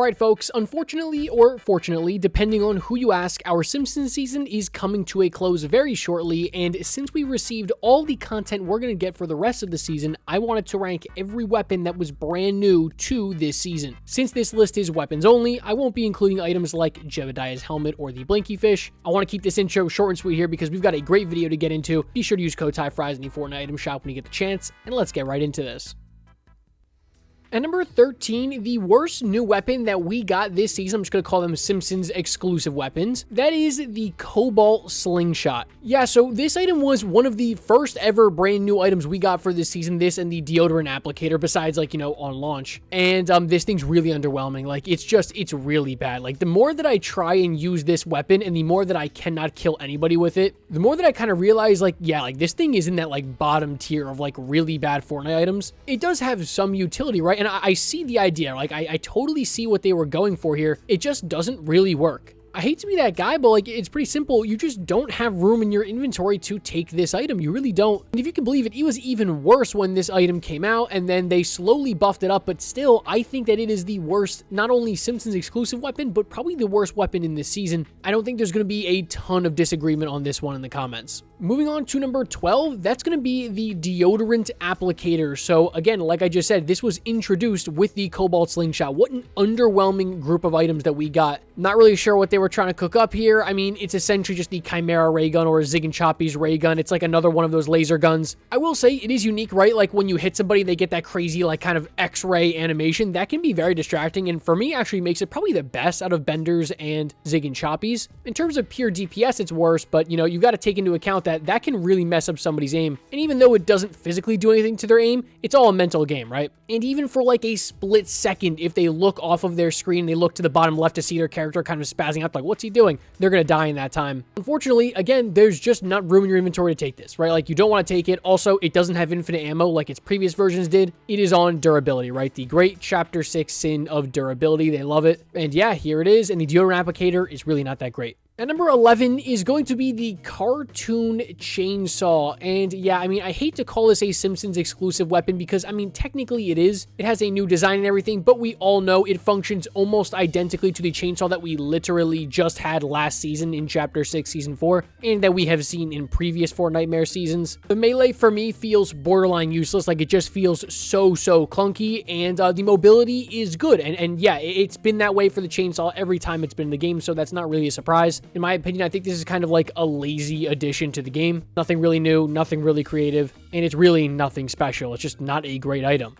Alright folks, unfortunately or fortunately, depending on who you ask, our Simpsons season is coming to a close very shortly, and since we received all the content we're going to get for the rest of the season, I wanted to rank every weapon that was brand new to this season. Since this list is weapons only, I won't be including items like Jedediah's helmet or the Blinky Fish. I want to keep this intro short and sweet here because we've got a great video to get into. Be sure to use code TYFRYZ in the FORTNITE item shop when you get the chance, and let's get right into this. At number 13, the worst new weapon that we got this season, I'm just going to call them Simpsons exclusive weapons, that is the Cobalt slingshot. Yeah, so this item was one of the first ever brand new items we got for this season, this and the Deodorant applicator, besides like, on launch. And this thing's really underwhelming. Like, it's really bad. Like, the more that I try and use this weapon and the more that I cannot kill anybody with it, the more that I kind of realize, like, yeah, like this thing is in that like bottom tier of like really bad Fortnite items. It does have some utility, right? And I see the idea, like, I totally see what they were going for here. It just doesn't really work. I hate to be that guy, but like, it's pretty simple. You just don't have room in your inventory to take this item. You really don't. And if you can believe it, it was even worse when this item came out, and then they slowly buffed it up, but still, I think that it is the worst, not only Simpsons exclusive weapon, but probably the worst weapon in this season. I don't think there's going to be a ton of disagreement on this one in the comments. Moving on to number 12, that's going to be the Deodorant applicator. So again, like I just said, this was introduced with the Cobalt slingshot. What an underwhelming group of items that we got. Not really sure what they were trying to cook up here. I mean, it's essentially just the Chimera ray gun or Zig and Choppy's ray gun. It's like another one of those laser guns. I will say it is unique, right? Like when you hit somebody, they get that crazy like kind of X-ray animation. That can be very distracting, and for me actually makes it probably the best out of Bender's and Zig and Choppy's. In terms of pure DPS, it's worse, but you've got to take into account that can really mess up somebody's aim. And even though it doesn't physically do anything to their aim, it's all a mental game, right? And even for like a split second, if they look off of their screen, they look to the bottom left to see their character kind of spazzing out, like, what's he doing? They're going to die in that time. Unfortunately, again, there's just not room in your inventory to take this, right? Like, you don't want to take it. Also, it doesn't have infinite ammo like its previous versions did. It is on durability, right? The great Chapter 6 sin of durability. They love it. And yeah, here it is. And the Deodorant applicator is really not that great. At number 11 is going to be the cartoon chainsaw. And yeah, I mean, I hate to call this a Simpsons exclusive weapon because, I mean, technically it is. It has a new design and everything, but we all know it functions almost identically to the chainsaw that we literally just had last season in Chapter 6, Season 4, and that we have seen in previous Fortnitemares seasons. The melee for me feels borderline useless. Like, it just feels so clunky, and the mobility is good. And yeah, it's been that way for the chainsaw every time it's been in the game, so that's not really a surprise. In my opinion, I think this is kind of like a lazy addition to the game. Nothing really new, nothing really creative, and it's really nothing special. It's just not a great item.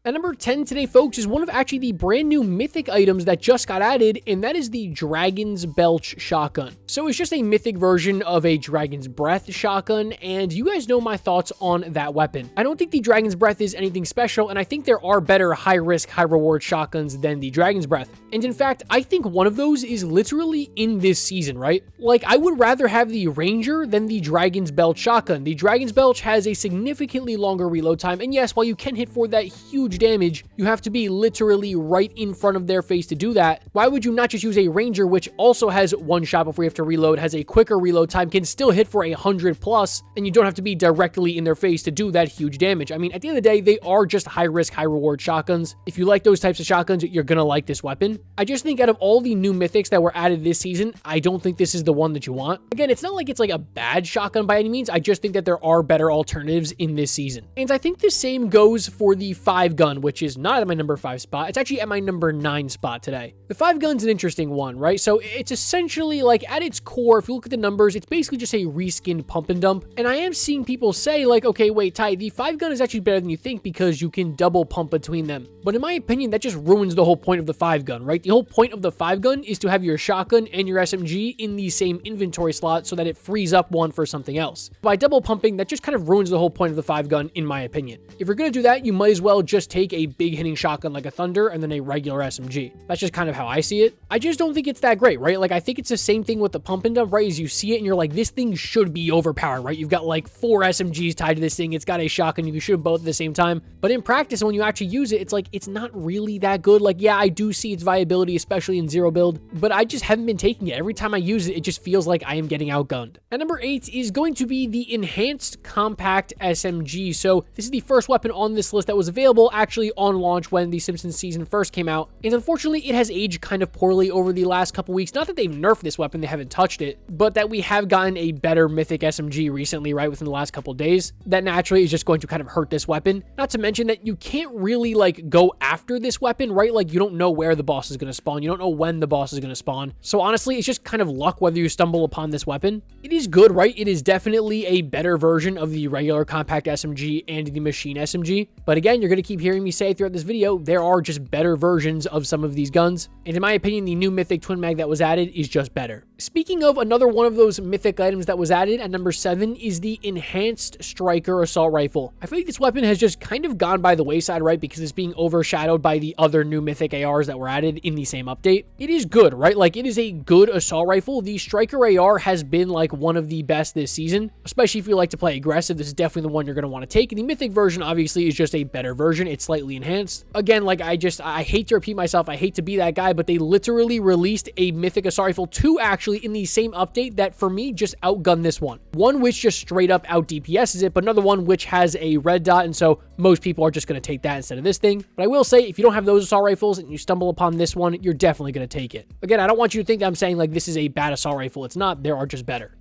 At number 10 today, folks, is one of actually the brand new mythic items that just got added, and that is the Dragon's Belch shotgun. So it's just a mythic version of a Dragon's Breath shotgun, and you guys know my thoughts on that weapon. I don't think the Dragon's Breath is anything special, and I think there are better high-risk, high-reward shotguns than the Dragon's Breath. And in fact, I think one of those is literally in this season, right? Like, I would rather have the Ranger than the Dragon's Belch shotgun. The Dragon's Belch has a significantly longer reload time, and yes, while you can hit for that huge damage, you have to be literally right in front of their face to do that. Why would you not just use a Ranger, which also has one shot before you have to reload, has a quicker reload time, can still hit for 100 plus, and you don't have to be directly in their face to do that huge damage? I mean, at the end of the day, they are just high risk, high reward shotguns. If you like those types of shotguns, you're gonna like this weapon. I just think out of all the new mythics that were added this season, I don't think this is the one that you want. Again, it's not like it's like a bad shotgun by any means. I just think that there are better alternatives in this season. And I think the same goes for the 5-gun, which is not at my number 5 spot. It's actually at my number 9 spot today. The 5-gun's an interesting one, right? So it's essentially like at its core, if you look at the numbers, it's basically just a reskinned pump and dump. And I am seeing people say like, okay, wait, Ty, the 5-gun is actually better than you think because you can double pump between them. But in my opinion, that just ruins the whole point of the 5-gun, right? The whole point of the 5-gun is to have your shotgun and your SMG in the same inventory slot so that it frees up one for something else. By double pumping, that just kind of ruins the whole point of the 5-gun, in my opinion. If you're going to do that, you might as well just take a big hitting shotgun like a Thunder and then a regular SMG. That's just kind of how I see it. I just don't think it's that great, right? Like, I think it's the same thing with the pump and dump, right? As you see it and you're like, this thing should be overpowered, right? You've got like 4 SMGs tied to this thing. It's got a shotgun. You can shoot them both at the same time. But in practice, when you actually use it, it's like, it's not really that good. Like, yeah, I do see its viability, especially in zero build, but I just haven't been taking it. Every time I use it, it just feels like I am getting outgunned. At number 8 is going to be the Enhanced Compact SMG. So this is the first weapon on this list that was available actually on launch when the Simpsons season first came out, and unfortunately it has aged kind of poorly over the last couple weeks. Not that they've nerfed this weapon, they haven't touched it, but that we have gotten a better mythic SMG recently, right, within the last couple days. That naturally is just going to kind of hurt this weapon. Not to mention that you can't really like go after this weapon, right? Like you don't know where the boss is going to spawn. You don't know when the boss is going to spawn. So honestly, it's just kind of luck whether you stumble upon this weapon. It is good, right? It is definitely a better version of the regular compact SMG and the machine SMG. But again, you're going to keep hearing me say throughout this video, there are just better versions of some of these guns. And in my opinion, the new mythic twin mag that was added is just better. Speaking of another one of those mythic items that was added at number 7 is the enhanced striker assault rifle. I feel like this weapon has just kind of gone by the wayside, right? Because it's being overshadowed by the other new mythic ARs that were added in the same update. It is good, right? Like it is a good assault rifle. The striker AR has been like one of the best this season, especially if you like to play aggressive. This is definitely the one you're going to want to take. And the mythic version obviously is just a better version. It's slightly enhanced. Again, like I hate to repeat myself. I hate to be that guy, but they literally released a mythic assault rifle 2 actually in the same update that for me just outgunned this one. One which just straight up out DPSs it, but another one which has a red dot, and so most people are just going to take that instead of this thing. But I will say, if you don't have those assault rifles and you stumble upon this one, you're definitely going to take it. Again, I don't want you to think that I'm saying like this is a bad assault rifle. It's not. There are just better.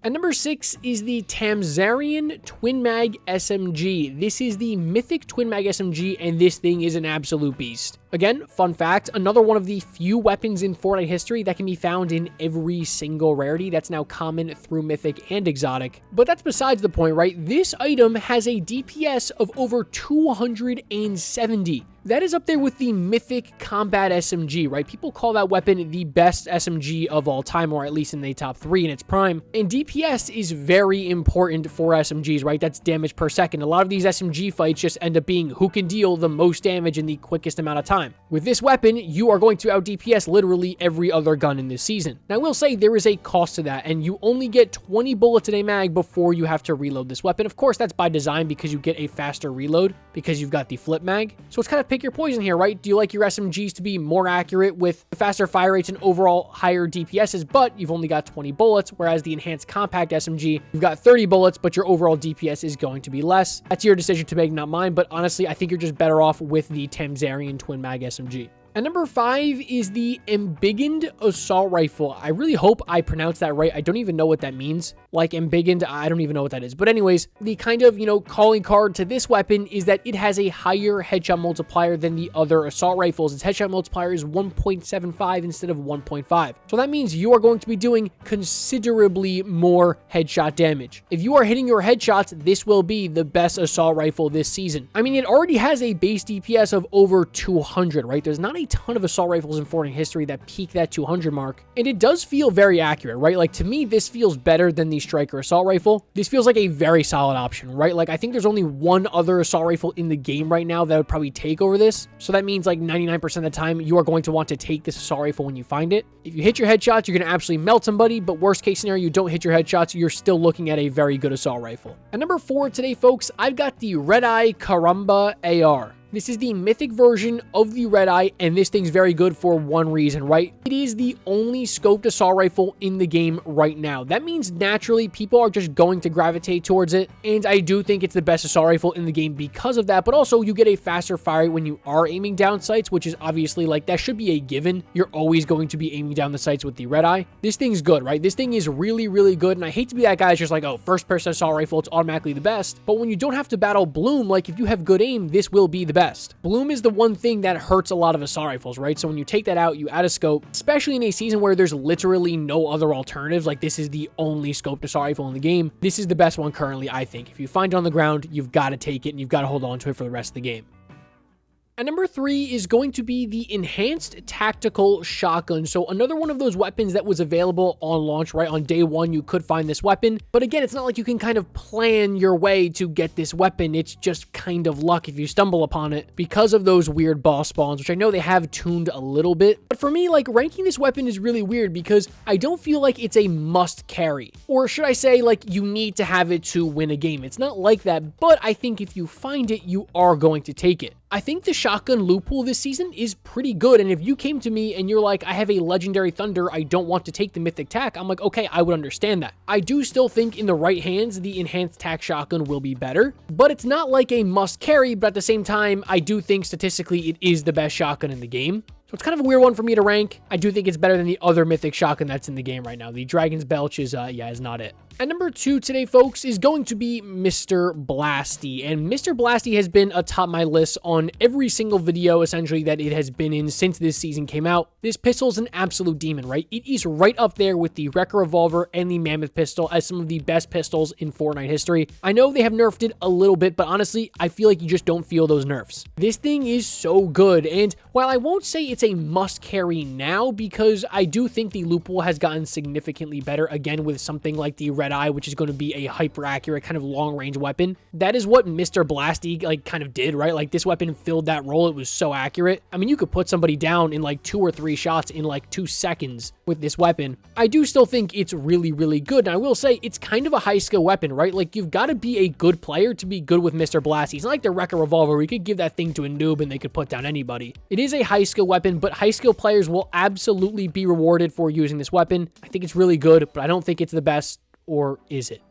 At number 6 is the Tamzarian Twin Mag SMG. This is the mythic Twin Mag SMG, and this thing is an absolute beast. Again, fun fact, another one of the few weapons in Fortnite history that can be found in every single rarity. That's now common through mythic and exotic. But that's besides the point, right? This item has a DPS of over 270. That is up there with the mythic combat SMG, right? People call that weapon the best SMG of all time, or at least in the top 3 in its prime. And DPS is very important for SMGs, right? That's damage per second. A lot of these SMG fights just end up being who can deal the most damage in the quickest amount of time. With this weapon, you are going to out DPS literally every other gun in this season. Now, I will say there is a cost to that, and you only get 20 bullets in a mag before you have to reload this weapon. Of course, that's by design because you get a faster reload because you've got the flip mag. So it's kind of pick your poison here, right? Do you like your SMGs to be more accurate with faster fire rates and overall higher DPSs, but you've only got 20 bullets, whereas the enhanced compact SMG, you've got 30 bullets, but your overall DPS is going to be less. That's your decision to make, not mine, but honestly, I think you're just better off with the Tamzarian Twin Mag SMG. And number 5 is the Embiggent assault rifle. I really hope I pronounced that right. I don't even know what that means. Like Embiggent, I don't even know what that is. But anyways, the kind of, calling card to this weapon is that it has a higher headshot multiplier than the other assault rifles. Its headshot multiplier is 1.75 instead of 1.5. So that means you are going to be doing considerably more headshot damage. If you are hitting your headshots, this will be the best assault rifle this season. I mean, it already has a base DPS of over 200, right? There's not a ton of assault rifles in Fortnite history that peak that 200 mark, and it does feel very accurate, right? Like, to me, this feels better than the striker assault rifle. This feels like a very solid option, right? Like, I think there's only one other assault rifle in the game right now that would probably take over this, so that means like 99% of the time you are going to want to take this assault rifle when you find it. If you hit your headshots, you're going to absolutely melt somebody, but worst case scenario, you don't hit your headshots, you're still looking at a very good assault rifle. At number 4 today, folks, I've got the Redeye Kumba AR. This is the mythic version of the Redeye, and this thing's very good for one reason, right? It is the only scoped assault rifle in the game right now. That means naturally people are just going to gravitate towards it, and I do think it's the best assault rifle in the game because of that, but also you get a faster fire rate when you are aiming down sights, which is obviously like, that should be a given. You're always going to be aiming down the sights with the Redeye. This thing's good, right? This thing is really, really good, and I hate to be that guy that's just like, oh, first person assault rifle, it's automatically the best, but when you don't have to battle Bloom, like if you have good aim, this will be the best. Bloom is the one thing that hurts a lot of assault rifles, right? So when you take that out, you add a scope, especially in a season where there's literally no other alternatives, like this is the only scoped assault rifle in the game. This is the best one currently, I think. If you find it on the ground, you've got to take it and you've got to hold on to it for the rest of the game. And number 3 is going to be the enhanced tactical shotgun. So another one of those weapons that was available on launch, right? On day 1, you could find this weapon. But again, it's not like you can kind of plan your way to get this weapon. It's just kind of luck if you stumble upon it because of those weird boss spawns, which I know they have tuned a little bit. But for me, like, ranking this weapon is really weird because I don't feel like it's a must carry. Or should I say, like, you need to have it to win a game. It's not like that, but I think if you find it, you are going to take it. I think the shotgun loot pool this season is pretty good, and if you came to me and you're like, I have a legendary thunder, I don't want to take the mythic tac, I'm like, okay, I would understand that. I do still think in the right hands, the enhanced tac shotgun will be better, but it's not like a must carry, but at the same time, I do think statistically it is the best shotgun in the game. So it's kind of a weird one for me to rank. I do think it's better than the other mythic shotgun that's in the game right now. The Dragon's Belch is not it. And number 2 today, folks, is going to be Mr. Blasty. And Mr. Blasty has been atop my list on every single video, essentially, that it has been in since this season came out. This pistol is an absolute demon, right? It is right up there with the Wrecker Revolver and the Mammoth pistol as some of the best pistols in Fortnite history. I know they have nerfed it a little bit, but honestly, I feel like you just don't feel those nerfs. This thing is so good, and while I won't say it's a must-carry now, because I do think the loot pool has gotten significantly better, again, with something like the Redeye, which is going to be a hyper-accurate kind of long-range weapon. That is what Mr. Blasty, kind of did, right? Like, this weapon filled that role. It was so accurate. I mean, you could put somebody down in, 2 or 3 shots in, 2 seconds with this weapon. I do still think it's really, really good, and I will say, it's kind of a high-skill weapon, right? Like, you've got to be a good player to be good with Mr. Blasty. It's not like the Wrecker Revolver, where you could give that thing to a noob and they could put down anybody. It is a high-skill weapon, but high-skill players will absolutely be rewarded for using this weapon. I think it's really good, but I don't think it's the best. Or is it?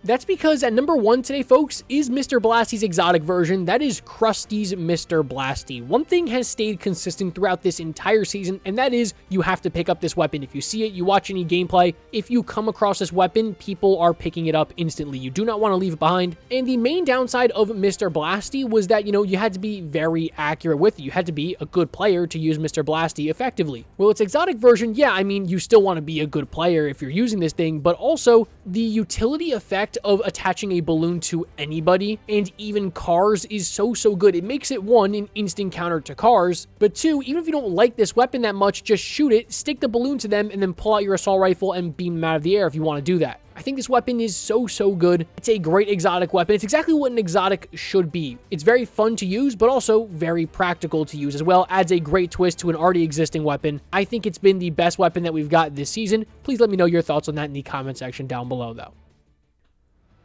That's because at number 1 today, folks, is Mr. Blasty's exotic version. That is Crusty's Mr. Blasty. One thing has stayed consistent throughout this entire season, and that is you have to pick up this weapon. If you see it, you watch any gameplay, if you come across this weapon, people are picking it up instantly. You do not want to leave it behind. And the main downside of Mr. Blasty was that, you had to be very accurate with it. You had to be a good player to use Mr. Blasty effectively. Well, its exotic version, yeah, I mean, you still want to be a good player if you're using this thing, but also the utility effect of attaching a balloon to anybody and even cars is so good. It makes it, 1, an instant counter to cars, but 2, even if you don't like this weapon that much, just shoot it, stick the balloon to them, and then pull out your assault rifle and beam them out of the air if you want to do that. I think this weapon is so good. It's a great exotic weapon. It's exactly what an exotic should be. It's very fun to use, but also very practical to use as well. Adds a great twist to an already existing weapon. I think it's been the best weapon that we've got this season. Please let me know your thoughts on that in the comment section down below, though.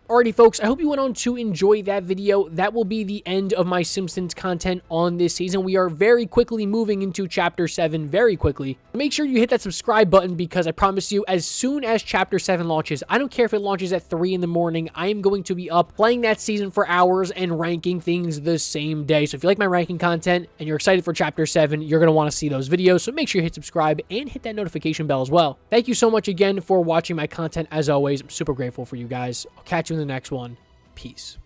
Alrighty, folks, I hope you went on to enjoy that video. That will be the end of my Simpsons content on this season. We are very quickly moving into Chapter 7, very quickly. Make sure you hit that subscribe button because I promise you, as soon as Chapter 7 launches, I don't care if it launches at 3 in the morning, I am going to be up playing that season for hours and ranking things the same day. So if you like my ranking content and you're excited for Chapter 7, you're going to want to see those videos. So make sure you hit subscribe and hit that notification bell as well. Thank you so much again for watching my content. As always, I'm super grateful for you guys. I'll catch you in the next one. Peace.